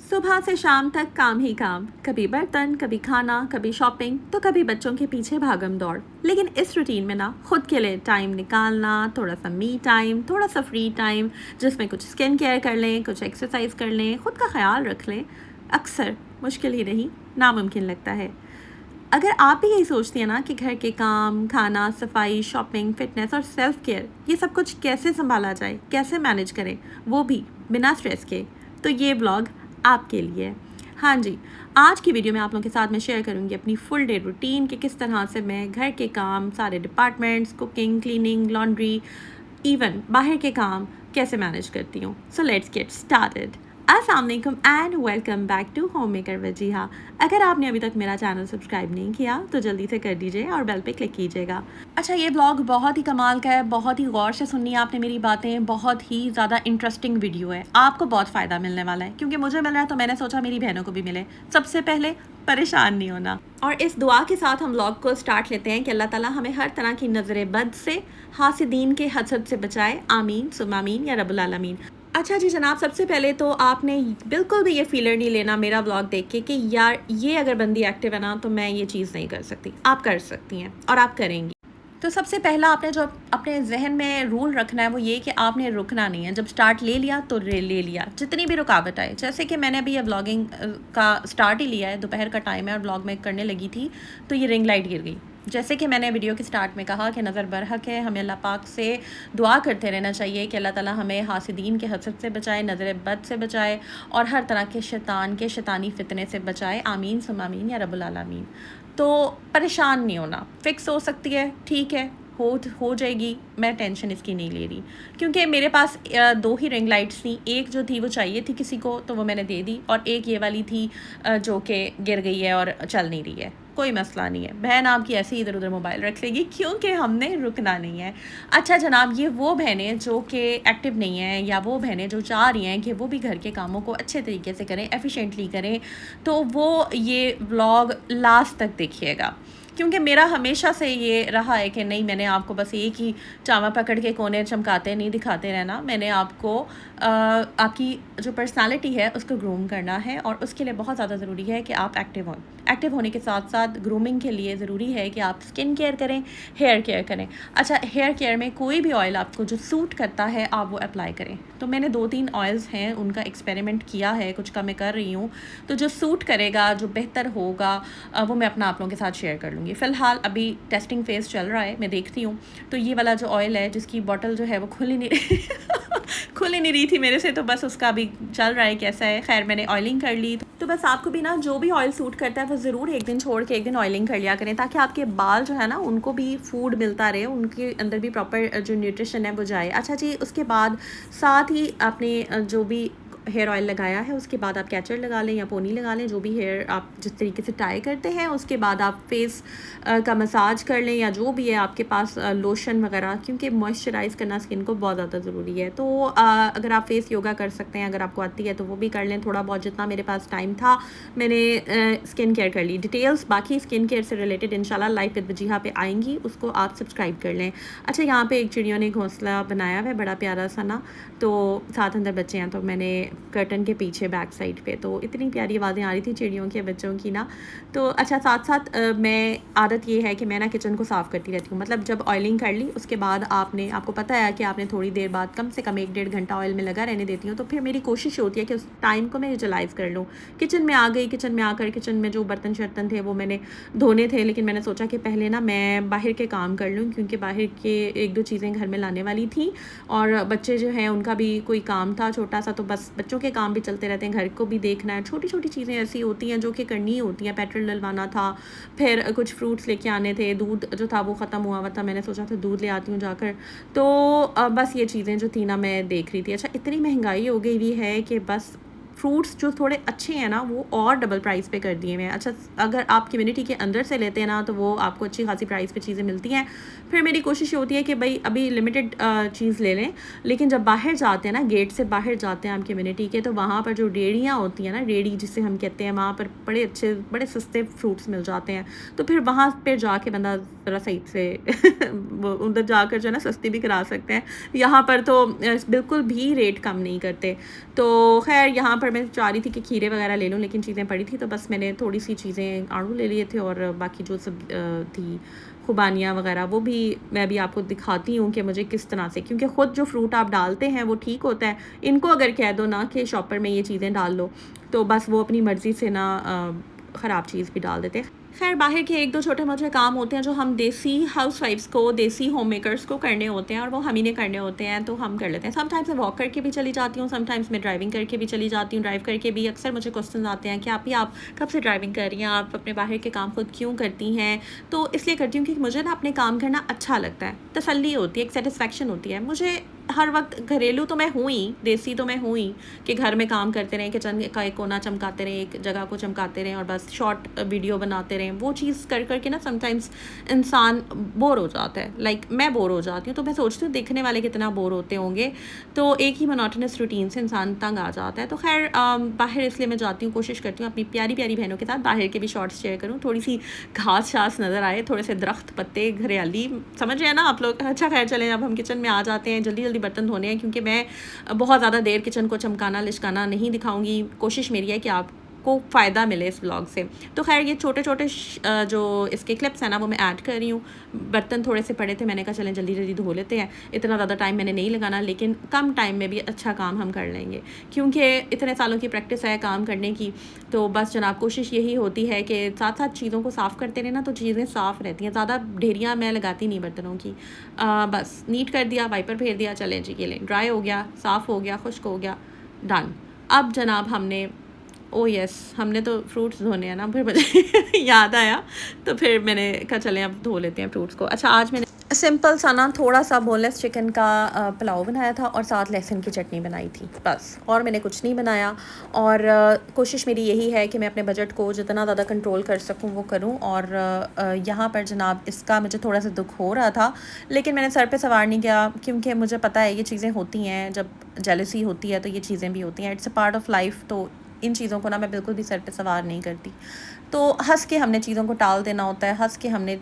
सुबह से शाम तक काम ही काम, कभी बर्तन, कभी खाना, कभी शॉपिंग, तो कभी बच्चों के पीछे भागम दौड़। लेकिन इस रूटीन में ना खुद के लिए टाइम निकालना, थोड़ा सा मी टाइम, थोड़ा सा फ्री टाइम, जिसमें कुछ स्किन केयर कर लें, कुछ एक्सरसाइज कर लें, खुद का ख्याल रख लें, अक्सर मुश्किल ही नहीं नामुमकिन लगता है। अगर आप भी यही सोचती हैं ना कि घर के काम, खाना, सफाई, शॉपिंग, फिटनेस और सेल्फ केयर, ये सब कुछ कैसे संभाला जाए, कैसे मैनेज करें, वो भी बिना स्ट्रेस के, तो ये ब्लॉग आपके लिए है। हाँ जी, आज की वीडियो में आप लोगों के साथ मैं शेयर करूंगी अपनी फुल डे रूटीन कि किस तरह से मैं घर के काम, सारे departments, cooking, cleaning, laundry, even बाहर के काम कैसे मैनेज करती हूँ। So let's get started. अस्सलाम वालेकुम and welcome back to home maker Wajiha. अगर आपने अभी तक मेरा चैनल सब्सक्राइब नहीं किया तो जल्दी से कर दीजिए और बेल पे क्लिक कीजिएगा। अच्छा, ये ब्लॉग बहुत ही कमाल का है, बहुत ही गौर से सुननी है आपने मेरी बातें, बहुत ही ज़्यादा इंटरेस्टिंग वीडियो है, आपको बहुत फ़ायदा मिलने वाला है। क्योंकि मुझे मिल रहा है तो मैंने सोचा मेरी बहनों को भी मिले। सबसे पहले परेशान नहीं होना। और इस दुआ के साथ हम ब्लॉग को स्टार्ट लेते हैं कि अल्लाह ताला हमें हर तरह की नज़र बद से, हासिदीन के हसद से बचाए। आमीन सुम्मा आमीन या रब्बुल आलमीन। अच्छा जी जनाब, सबसे पहले तो आपने बिल्कुल भी ये फीलर नहीं लेना मेरा ब्लॉग देख के कि यार ये अगर बंदी एक्टिव है ना तो मैं ये चीज़ नहीं कर सकती। आप कर सकती हैं और आप करेंगी। तो सबसे पहला आपने जो अपने जहन में रूल रखना है वो ये कि आपने रुकना नहीं है। जब स्टार्ट ले लिया तो ले लिया, जितनी भी रुकावट आए। जैसे कि मैंने अभी ये ब्लॉगिंग का स्टार्ट ही लिया है, दोपहर का टाइम है और ब्लॉग में करने लगी थी तो ये रिंग लाइट गिर गई। जैसे कि मैंने वीडियो के स्टार्ट में कहा कि नज़र बरहक है, हमें अल्लाह पाक से दुआ करते रहना चाहिए कि अल्लाह ताला हमें हासिदीन के हसद से बचाए, नज़र बद से बचाए और हर तरह के शैतान के शैतानी फितने से बचाए। आमीन सुम्मा आमीन या रब्बुल आलमीन। तो परेशान नहीं होना, फिक्स हो सकती है, ठीक है, हो जाएगी, मैं टेंशन इसकी नहीं ले रही। क्योंकि मेरे पास दो ही रिंग लाइट्स थी, एक जो थी वो चाहिए थी किसी को तो वो मैंने दे दी, और एक ये वाली थी जो कि गिर गई है और चल नहीं रही है। कोई मसला नहीं है, बहन आपकी ऐसे ही इधर उधर मोबाइल रख लेगी क्योंकि हमने रुकना नहीं है। अच्छा जनाब, ये वो बहनें जो कि एक्टिव नहीं हैं या वो बहनें जो चाह रही हैं कि वो भी घर के कामों को अच्छे तरीके से करें, एफिशिएंटली करें, तो वो ये व्लॉग लास्ट तक देखिएगा। क्योंकि मेरा हमेशा से ये रहा है कि नहीं, मैंने आपको बस एक ही चावा पकड़ के कोने चमकाते नहीं दिखाते रहना। मैंने आपको आपकी जो पर्सनालिटी है उसको ग्रूम करना है और उसके लिए बहुत ज़्यादा ज़रूरी है कि आप एक्टिव हों। एक्टिव होने के साथ साथ ग्रूमिंग के लिए ज़रूरी है कि आप स्किन केयर करें, हेयर केयर करें। अच्छा, हेयर केयर में कोई भी ऑयल आपको जो सूट करता है आप वो अप्लाई करें। तो मैंने 2-3 ऑयल्स हैं उनका एक्सपेरिमेंट किया है, कुछ का मैं कर रही हूँ। तो जो सूट करेगा, जो बेहतर होगा, वो मैं अपना आप लोगों के साथ शेयर कर लूँगी। फ़िलहाल अभी टेस्टिंग फेज़ चल रहा है, मैं देखती हूँ। तो ये वाला जो ऑयल है जिसकी बॉटल जो है वो खुल ही नहीं खुल ही नहीं रही थी मेरे से, तो बस उसका अभी चल रहा है कैसा है। खैर मैंने ऑयलिंग कर ली। तो बस आपको भी ना जो भी ऑयल सूट करता है वो ज़रूर एक दिन छोड़ के एक दिन ऑयलिंग कर लिया करें, ताकि आपके बाल जो है ना उनको भी फूड मिलता रहे, उनके अंदर भी प्रॉपर जो न्यूट्रिशन है वो जाए। अच्छा जी, उसके बाद साथ ही आपने जो भी हेयर ऑयल लगाया है उसके बाद आप कैचर लगा लें या पोनी लगा लें, जो भी हेयर आप जिस तरीके से टाई करते हैं। उसके बाद आप फेस का मसाज कर लें या जो भी है आपके पास लोशन वगैरह, क्योंकि मॉइस्चराइज़ करना स्किन को बहुत ज़्यादा ज़रूरी है। तो अगर आप फेस योगा कर सकते हैं, अगर आपको आती है तो वो भी कर लें। थोड़ा बहुत जितना मेरे पास टाइम था मैंने स्किन केयर कर ली। डिटेल्स बाकी स्किन केयर से रिलेटेड इंशाल्लाह लाइव विद वजीहा पे आएंगी, उसको आप सब्सक्राइब कर लें। अच्छा, यहाँ पे एक चिड़ियों ने घोंसला बनाया हुआ है बड़ा प्यारा सा ना, तो साथ अंदर बच्चे हैं, तो मैंने कर्टन के पीछे बैक साइड पे, तो इतनी प्यारी आवाज़ें आ रही थी चिड़ियों की, बच्चों की ना। तो अच्छा, साथ साथ मैं आदत ये है कि मैं ना किचन को साफ़ करती रहती हूँ। मतलब जब ऑयलिंग कर ली उसके बाद आपको पता है कि आपने थोड़ी देर बाद कम से कम 1-1.5 घंटा ऑयल में लगा रहने देती हूँ। तो फिर मेरी कोशिश होती है कि उस टाइम को मैं यूटिलाइज़ कर लूँ। किचन में आ गई, किचन में आकर किचन में जो बर्तन शर्तन थे वो मैंने धोने थे, लेकिन मैंने सोचा कि पहले ना मैं बाहर के काम कर लूँ, क्योंकि बाहर के 1-2 चीज़ें घर में लाने वाली थी और बच्चे जो हैं उनका भी कोई काम था छोटा सा, तो बस बच्चों के काम भी चलते रहते हैं, घर को भी देखना है। छोटी छोटी चीज़ें ऐसी होती हैं जो कि करनी ही होती हैं। पेट्रोल डलवाना था, फिर कुछ फ्रूट्स लेके आने थे, दूध जो था वो ख़त्म हुआ था, मैंने सोचा था दूध ले आती हूँ जाकर। तो बस ये चीज़ें जो थी ना मैं देख रही थी। अच्छा, इतनी महंगाई हो गई हुई है कि बस फ्रूट्स जो थोड़े अच्छे हैं ना वो और डबल प्राइस पे कर दिए हुए हैं। अच्छा, अगर आप कम्युनिटी के अंदर से लेते हैं ना तो वो आपको अच्छी खासी प्राइस पे चीज़ें मिलती हैं। फिर मेरी कोशिश होती है कि भाई अभी लिमिटेड चीज़ ले लें, लेकिन जब बाहर जाते हैं ना, गेट से बाहर जाते हैं हम कम्युनिटी के, तो वहाँ पर जो रेड़ियाँ होती हैं ना, रेड़ी जिसे हम कहते हैं, वहाँ पर बड़े अच्छे बड़े सस्ते फ्रूट्स मिल जाते हैं। तो फिर वहाँ पर जाके बंदा ज़रा सही से वो उधर जाकर जो है ना सस्ती भी करा सकते हैं। यहाँ पर तो बिल्कुल भी रेट कम नहीं करते। तो खैर यहाँ पर मैं चाह रही थी कि खीरे वगैरह ले लूँ, लेकिन चीज़ें पड़ी थी तो बस मैंने थोड़ी सी चीज़ें आड़ू ले लिए थे, और बाकी जो सब थी खुबानियाँ वगैरह वो भी मैं भी आपको दिखाती हूँ कि मुझे किस तरह से, क्योंकि ख़ुद जो फ्रूट आप डालते हैं वो ठीक होता है, इनको अगर कह दो ना कि शॉपर में ये चीज़ें डाल लो तो बस वो अपनी मर्ज़ी से ना ख़राब चीज़ भी डाल देते हैं। खैर बाहर के एक दो छोटे मोटे काम होते हैं जो हम देसी हाउसवाइफ्स को, देसी होम मेकर्स को करने होते हैं, और वो हम ही ने करने होते हैं तो हम कर लेते हैं। समटाइम्स मैं वॉक करके भी चली जाती हूँ, समटाइम्स मैं ड्राइविंग करके भी चली जाती हूँ। ड्राइव करके भी अक्सर मुझे क्वेश्चन आते हैं कि आप कब से ड्राइविंग कर रही हैं, आप अपने बाहर के काम खुद क्यों करती हैं? तो इसलिए करती हूँ कि मुझे ना अपने काम करना अच्छा लगता है, तसल्ली होती है, एक सेटिस्फेक्शन होती है। मुझे हर वक्त घरेलू तो मैं हूँ ही, देसी तो मैं हूँ ही कि घर में काम करते रहें, किचन का एक कोना चमकाते रहें, एक जगह को चमकाते रहें और बस शॉर्ट वीडियो बनाते रहें। वो चीज़ कर करके ना समटाइम्स इंसान बोर हो जाता है। लाइक मैं बोर हो जाती हूँ, तो मैं सोचती हूँ देखने वाले कितना बोर होते होंगे, तो एक ही मोनोटोनस रूटीन से इंसान तंग आ जाता है। तो खैर बाहर इसलिए मैं जाती हूँ, कोशिश करती हूँ अपनी प्यारी प्यारी बहनों के साथ बाहर के भी शॉर्ट्स शेयर करूँ, थोड़ी सी घास शास नज़र आए, थोड़े से दरख्त पत्ते हरियाली, समझ रहे हैं ना आप लोग। अच्छा खैर चलें, अब हम किचन में आ जाते हैं, जल्दी जल्दी बर्तन धोने हैं, क्योंकि मैं बहुत ज़्यादा देर किचन को चमकाना लिशकाना नहीं दिखाऊंगी। कोशिश मेरी है कि आपको फ़ायदा मिले इस व्लॉग से। तो खैर ये छोटे छोटे जो इसके क्लिप्स हैं ना वो मैं ऐड कर रही हूँ। बर्तन थोड़े से पड़े थे, मैंने कहा चलें जल्दी जल्दी धो लेते हैं, इतना ज़्यादा टाइम मैंने नहीं लगाना, लेकिन कम टाइम में भी अच्छा काम हम कर लेंगे, क्योंकि इतने सालों की प्रैक्टिस है काम करने की। तो बस जनाब कोशिश यही होती है कि साथ साथ चीज़ों को साफ़ करते रहे ना, तो चीज़ें साफ़ रहती हैं। ज़्यादा ढेरियाँ मैं लगाती नहीं बर्तनों की, बस नीट कर दिया, वाइपर फेर दिया, चलें जी ये लें, ड्राई हो गया, साफ़ हो गया, खुश्क हो गया, डन। अब जनाब हमने यस हमने तो फ्रूट्स धोने हैं ना, फिर मुझे याद आया तो फिर मैंने कहा चलें अब धो लेते हैं फ्रूट्स को। अच्छा आज मैंने सिंपल सा ना थोड़ा सा बोनलेस चिकन का पुलाव बनाया था और साथ लहसुन की चटनी बनाई थी, बस, और मैंने कुछ नहीं बनाया। और कोशिश मेरी यही है कि मैं अपने बजट को जितना ज़्यादा कंट्रोल कर सकूं वो करूं। और यहाँ पर जनाब इसका मुझे थोड़ा सा दुख हो रहा था, लेकिन मैंने सर पे सवार नहीं किया, क्योंकि मुझे पता है ये चीज़ें होती हैं, जब जेलसी होती है तो ये चीज़ें भी होती हैं, it's a part of life. तो इन चीज़ों को ना मैं बिल्कुल भी सर पे सवार नहीं करती। तो हंस के हमने चीज़ों को टाल देना होता है, हंस के हमने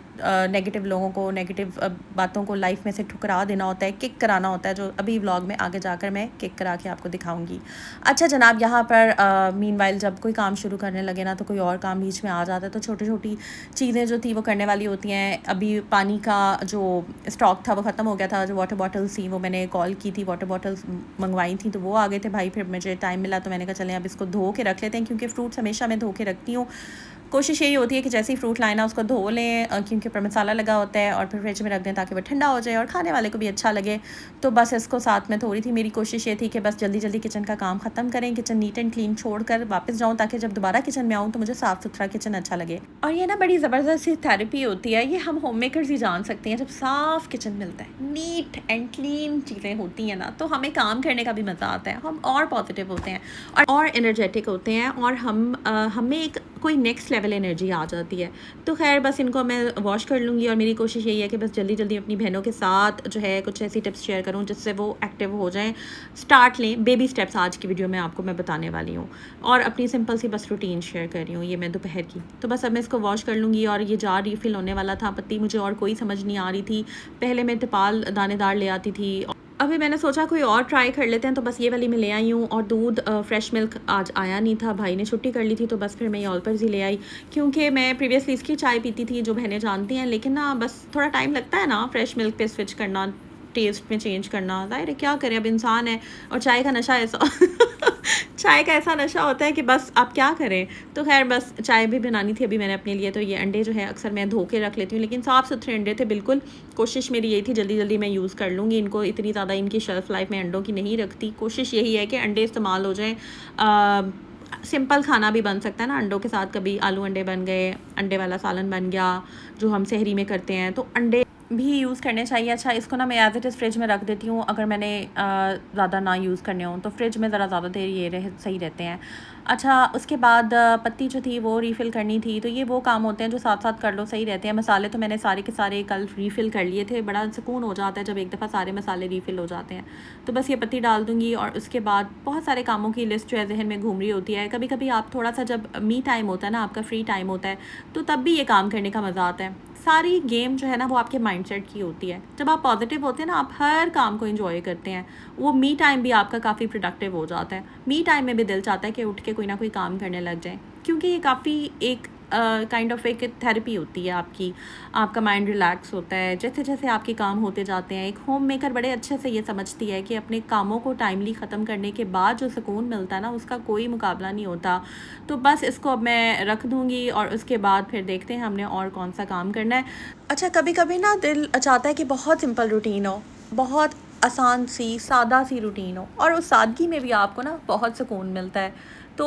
नेगेटिव लोगों को, नेगेटिव बातों को लाइफ में से ठुकरा देना होता है, किक कराना होता है, जो अभी व्लॉग में आगे जाकर मैं किक करा के आपको दिखाऊंगी। अच्छा जनाब यहाँ पर मीनवाइल जब कोई काम शुरू करने लगे ना तो कोई और काम बीच में आ जाता है, तो छोटी छोटी चीज़ें जो थी वो करने वाली होती हैं। अभी पानी का जो स्टॉक था वो ख़त्म हो गया था, जो वाटर बॉटल्स थी वो मैंने कॉल की थी, वाटर बॉटल्स मंगवाई थी, तो वो आ गए थे भाई। फिर मुझे टाइम मिला तो मैंने कहा चलें अब इसको धो के रख लेते हैं, क्योंकि फ्रूट्स हमेशा मैं धो के रखती हूँ। कोशिश यही होती है कि जैसे ही फ्रूट लाए ना उसको धो लें, क्योंकि ऊपर मसाला लगा होता है, और फिर फ्रिज में रख दें ताकि वो ठंडा हो जाए और खाने वाले को भी अच्छा लगे। तो बस इसको साथ में धो रही थी। मेरी कोशिश ये थी कि बस जल्दी जल्दी किचन का काम ख़त्म करें, किचन नीट एंड क्लीन छोड़ कर वापस जाऊँ, ताकि जब दोबारा किचन में आऊँ तो मुझे साफ़ सुथरा किचन अच्छा लगे। और ये ना बड़ी ज़बरदस्त सी थेरेपी होती है, ये हम होम मेकर्स ही जान सकते हैं। जब साफ़ किचन मिलता है, नीट एंड क्लीन चीज़ें होती हैं ना, तो हमें काम करने का भी मज़ा आता है, हम और पॉजिटिव होते हैं और एनर्जेटिक होते हैं, और हमें एक कोई नेक्स्ट लेवल एनर्जी आ जाती है। तो खैर बस इनको मैं वॉश कर लूँगी, और मेरी कोशिश यही है कि बस जल्दी जल्दी अपनी बहनों के साथ जो है कुछ ऐसी टिप्स शेयर करूँ जिससे वो एक्टिव हो जाएं, स्टार्ट लें, बेबी स्टेप्स आज की वीडियो में आपको मैं बताने वाली हूँ। और अपनी सिंपल सी बस रूटीन शेयर कर रही हूँ, ये मैं दोपहर की। तो बस अब मैं इसको वॉश कर लूँगी। और ये जार रिफ़िल होने वाला था, पत्ती मुझे और कोई समझ नहीं आ रही थी। पहले मैं तिपाल दानेदार ले आती थी, अभी मैंने सोचा कोई और ट्राई कर लेते हैं, तो बस ये वाली मैं ले आई हूँ। और दूध फ्रेश मिल्क आज आया नहीं था, भाई ने छुट्टी कर ली थी, तो बस फिर मैं ये ऑलपर्स ही ले आई, क्योंकि मैं प्रीवियसली इसकी चाय पीती थी, जो बहनें जानती हैं। लेकिन ना बस थोड़ा टाइम लगता है ना फ्रेश मिल्क पे स्विच करना, टेस्ट में चेंज करना, ज़ाहिर है क्या करें, अब इंसान है। और चाय का नशा ऐसा चाय का ऐसा नशा होता है कि बस आप क्या करें। तो खैर बस चाय भी बनानी थी अभी मैंने अपने लिए। तो ये अंडे जो है अक्सर मैं धो के रख लेती हूँ, लेकिन साफ़ सुथरे अंडे थे बिल्कुल। कोशिश मेरी यही थी जल्दी जल्दी मैं यूज़ कर लूँगी इनको, इतनी ज़्यादा इनकी शेल्फ़ लाइफ में अंडों की नहीं रखती। कोशिश यही है कि अंडे इस्तेमाल हो जाएँ। सिंपल खाना भी बन सकता है ना अंडों के साथ, कभी आलू अंडे बन गए, अंडे वाला सालन बन गया जो हम सहरी में करते हैं, तो अंडे भी यूज़ करने चाहिए। अच्छा इसको ना मैं एज इट इज़ फ्रिज में रख देती हूँ, अगर मैंने ज़्यादा ना यूज़ करने हों तो फ्रिज में ज़रा ज़्यादा देर ये सही रहते हैं। अच्छा उसके बाद पत्ती जो थी वो रीफ़िल करनी थी, तो ये वो काम होते हैं जो साथ साथ कर लो सही रहते हैं। मसाले तो मैंने सारे के सारे कल रीफ़िल कर लिए थे, बड़ा सुकून हो जाता है जब एक दफ़ा सारे मसाले रीफ़िल हो जाते हैं। तो बस ये पत्ती डाल दूँगी, और उसके बाद बहुत सारे कामों की लिस्ट जो है जहन में घूम रही होती है। कभी कभी आप थोड़ा सा जब मी टाइम होता है ना, आपका फ्री टाइम होता है, तो तब भी ये काम करने का मज़ा आता है। सारी गेम जो है ना वो आपके माइंडसेट की होती है। जब आप पॉजिटिव होते हैं ना, आप हर काम को एंजॉय करते हैं। वो मी टाइम भी आपका काफ़ी प्रोडक्टिव हो जाता है। मी टाइम में भी दिल चाहता है कि उठ के कोई ना कोई काम करने लग जाए, क्योंकि ये काफ़ी एक काइंड ऑफ एक थेरेपी होती है आपकी। आपका माइंड रिलैक्स होता है जैसे जैसे आपके काम होते जाते हैं। एक होम मेकर बड़े अच्छे से ये समझती है कि अपने कामों को टाइमली ख़त्म करने के बाद जो सुकून मिलता है ना, उसका कोई मुकाबला नहीं होता। तो बस इसको अब मैं रख दूँगी और उसके बाद फिर देखते हैं हमने और कौन सा काम करना है। अच्छा, कभी कभी ना दिल चाहता है कि बहुत सिंपल रूटीन हो, बहुत आसान सी सादा सी रूटीन हो, और उस सादगी में भी आपको ना बहुत सुकून मिलता है। तो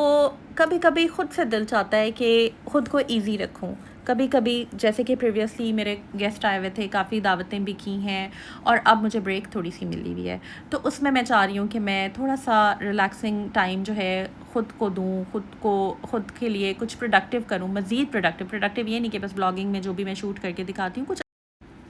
कभी कभी ख़ुद से दिल चाहता है कि ख़ुद को इजी रखूं। कभी कभी जैसे कि प्रीवियसली मेरे गेस्ट आए हुए थे, काफ़ी दावतें भी की हैं, और अब मुझे ब्रेक थोड़ी सी मिली हुई है। तो उसमें मैं चाह रही हूँ कि मैं थोड़ा सा रिलैक्सिंग टाइम जो है ख़ुद को दूँ, ख़ुद के लिए कुछ प्रोडक्टिव करूँ, मज़ीद प्रोडक्टिव ये नहीं कि बस ब्लॉगिंग में जो भी मैं शूट करके दिखाती हूँ,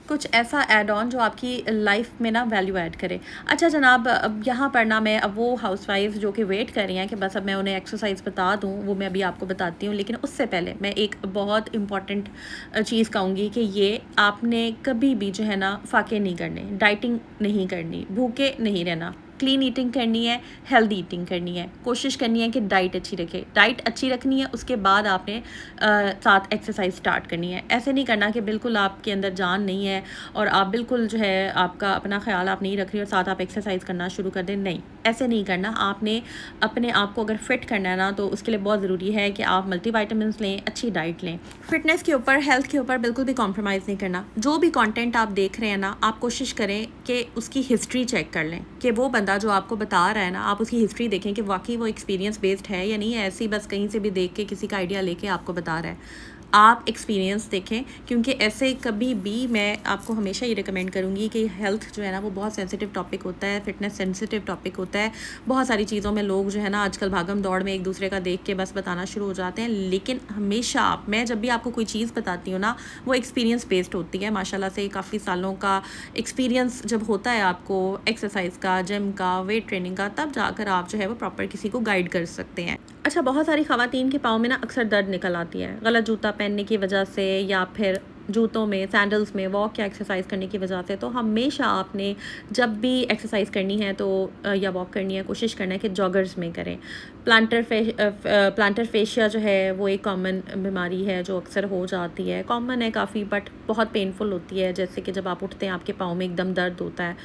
कुछ ऐसा ऐड ऑन जो आपकी लाइफ में ना वैल्यू ऐड करे। अच्छा जनाब, अब यहाँ पर ना मैं अब वो हाउसवाइफ जो कि वेट कर रही हैं कि बस अब मैं उन्हें एक्सरसाइज बता दूँ, वो मैं अभी आपको बताती हूँ। लेकिन उससे पहले मैं एक बहुत इम्पॉर्टेंट चीज़ कहूँगी कि ये आपने कभी भी जो है ना फाके नहीं करने, डाइटिंग नहीं करनी, भूखे नहीं रहना, क्लीन ईटिंग करनी है, हेल्दी ईटिंग करनी है। कोशिश करनी है कि डाइट अच्छी रखे, डाइट अच्छी रखनी है, उसके बाद आपने साथ एक्सरसाइज स्टार्ट करनी है। ऐसे नहीं करना कि बिल्कुल आपके अंदर जान नहीं है और आप बिल्कुल जो है आपका अपना ख्याल आप नहीं रख रही और साथ आप एक्सरसाइज करना शुरू कर दें। नहीं, ऐसे नहीं करना। आपने अपने आप को अगर फिट करना है ना, तो उसके लिए बहुत ज़रूरी है कि आप मल्टीविटामिन्स लें, अच्छी डाइट लें। फिटनेस के ऊपर, हेल्थ के ऊपर बिल्कुल भी कॉम्प्रोमाइज़ नहीं करना। जो भी कंटेंट आप देख रहे हैं ना, आप कोशिश करें कि उसकी हिस्ट्री चेक कर लें कि वो बंदा जो आपको बता रहा है ना, आप उसकी हिस्ट्री देखें कि वाकई वो एक्सपीरियंस बेस्ड है या नहीं है, ऐसी बस कहीं से भी देख के किसी का आइडिया लेके आपको बता रहा है। आप एक्सपीरियंस देखें, क्योंकि ऐसे कभी भी मैं आपको हमेशा ये रिकमेंड करूँगी कि हेल्थ जो है ना वो बहुत सेंसिटिव टॉपिक होता है, फिटनेस सेंसिटिव टॉपिक होता है। बहुत सारी चीज़ों में लोग जो है ना आजकल भागम दौड़ में एक दूसरे का देख के बस बताना शुरू हो जाते हैं। लेकिन हमेशा मैं जब भी आपको कोई चीज़ बताती हूँ ना, वो एक्सपीरियंस बेस्ड होती है। माशाल्लाह से काफ़ी सालों का एक्सपीरियंस जब होता है आपको एक्सरसाइज का, जिम का, वेट ट्रेनिंग का, तब जाकर आप जो है वो प्रॉपर किसी को गाइड कर सकते हैं। अच्छा, बहुत सारी ख़वातीन के पाँव में ना अक्सर दर्द निकल आती है, गलत जूता पहनने की वजह से या फिर जूतों में, सैंडल्स में वॉक या एक्सरसाइज करने की वजह से। तो हमेशा आपने जब भी एक्सरसाइज करनी है तो या वॉक करनी है, कोशिश करना है कि जॉगर्स में करें। प्लांटर फेशिया जो है वो एक कॉमन बीमारी है जो अक्सर हो जाती है, कॉमन है काफ़ी, बट बहुत पेनफुल होती है। जैसे कि जब आप उठते हैं आपके पाँव में एकदम दर्द होता है,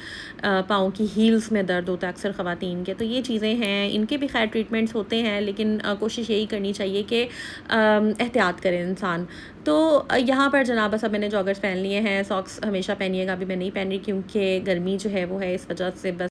पाँव की हील्स में दर्द होता है अक्सर ख़वातीन के। तो ये चीज़ें हैं, इनके भी खैर ट्रीटमेंट्स होते हैं, लेकिन कोशिश यही करनी चाहिए कि एहतियात करें इंसान। तो यहाँ पर जनाब बस अब मैंने जॉगर्स पहन लिए हैं, सॉक्स हमेशा पहनिएगा, अभी मैं नहीं पहन रही क्योंकि गर्मी जो है वो है, इस वजह से बस।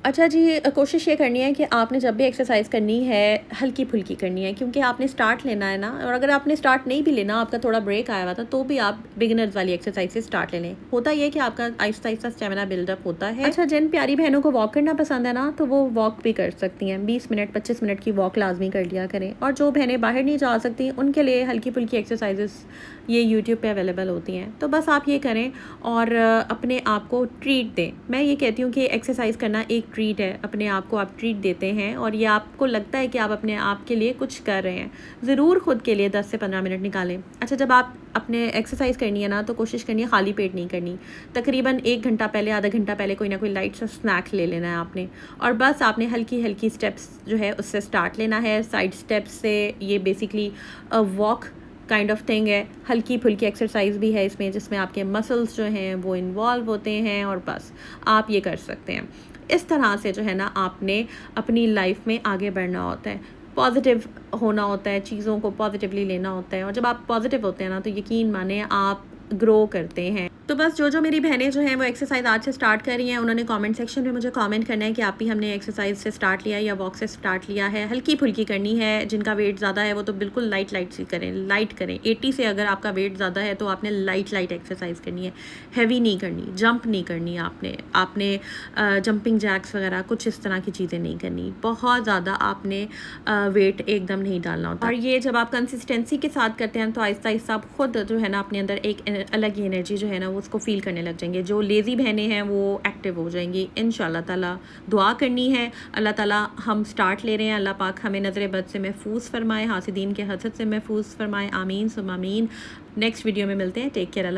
अच्छा जी, कोशिश ये करनी है कि आपने जब भी एक्सरसाइज करनी है हल्की फुल्की करनी है, क्योंकि आपने स्टार्ट लेना है ना। और अगर आपने स्टार्ट नहीं भी लेना, आपका थोड़ा ब्रेक आया हुआ था, तो भी आप बिगिनर्स वाली एक्सरसाइज से स्टार्ट ले लें। होता ये है कि आपका आहिस्ता आहिस्ता स्टेमिना बिल्डअप होता है। अच्छा, जिन प्यारी बहनों को वॉक करना पसंद है ना, तो वो वॉक भी कर सकती हैं। 20 मिनट 25 मिनट की वॉक लाजमी कर लिया करें। और जो बहनें बाहर नहीं जा सकती, उनके लिए हल्की फुल्की एक्सरसाइजेस ये यूट्यूब पे अवेलेबल होती हैं। तो बस आप ये करें और अपने आप को ट्रीट दें। मैं ये कहती हूँ कि एक्सरसाइज करना एक ट्रीट है, अपने आप को आप ट्रीट देते हैं और ये आपको लगता है कि आप अपने आप के लिए कुछ कर रहे हैं। ज़रूर ख़ुद के लिए 10 से 15 मिनट निकालें। अच्छा, जब आप अपने एक्सरसाइज करनी है ना, तो कोशिश करनी है खाली पेट नहीं करनी। तकरीबन 1 घंटा पहले, आधा घंटा पहले कोई ना कोई लाइट सा स्नैक ले लेना है आपने, और बस आपने हल्की हल्की स्टेप्स जो है उससे स्टार्ट लेना है। साइड स्टेप्स से ये basically walk kind of thing है। हल्की फुल्की एक्सरसाइज भी है इसमें, जिसमें आपके मसल्स जो हैं वो इन्वॉल्व होते हैं, और बस आप ये कर सकते हैं। इस तरह से जो है ना आपने अपनी लाइफ में आगे बढ़ना होता है, पॉजिटिव होना होता है, चीज़ों को पॉजिटिवली लेना होता है। और जब आप पॉजिटिव होते हैं ना, तो यकीन माने आप ग्रो करते हैं। तो बस जो मेरी बहनें जो हैं वो एक्सरसाइज आज से स्टार्ट कर रही हैं, उन्होंने कमेंट सेक्शन में मुझे कमेंट करना है कि आप भी हमने एक्सरसाइज से स्टार्ट लिया है या वॉक से स्टार्ट लिया है। हल्की फुल्की करनी है। जिनका वेट ज़्यादा है वो तो बिल्कुल लाइट सी करें, लाइट करें। 80 से अगर आपका वेट ज़्यादा है तो आपने लाइट एक्सरसाइज करनी है, हैवी नहीं करनी, जंप नहीं करनी। आपने जंपिंग जैक्स वगैरह कुछ इस तरह की चीज़ें नहीं करनी। बहुत ज़्यादा आपने वेट एकदम नहीं डालना होता। और ये जब आप कंसिस्टेंसी के साथ करते हैं तो आहिस्ता आहिस्ता आप खुद जो है ना अपने अंदर एक अलग ही एनर्जी जो है ना वो उसको फ़ील करने लग जाएंगे। जो लेज़ी बहनें हैं वो एक्टिव हो जाएंगी इंशाल्लाह ताला। दुआ करनी है अल्लाह ताला, हम स्टार्ट ले रहे हैं, अल्लाह पाक हमें नज़र बद से महफूज फरमाए, हासिदीन के हसद से महफूज फरमाए, आमीन सुम आमीन। नेक्स्ट वीडियो में मिलते हैं, टेक केयर।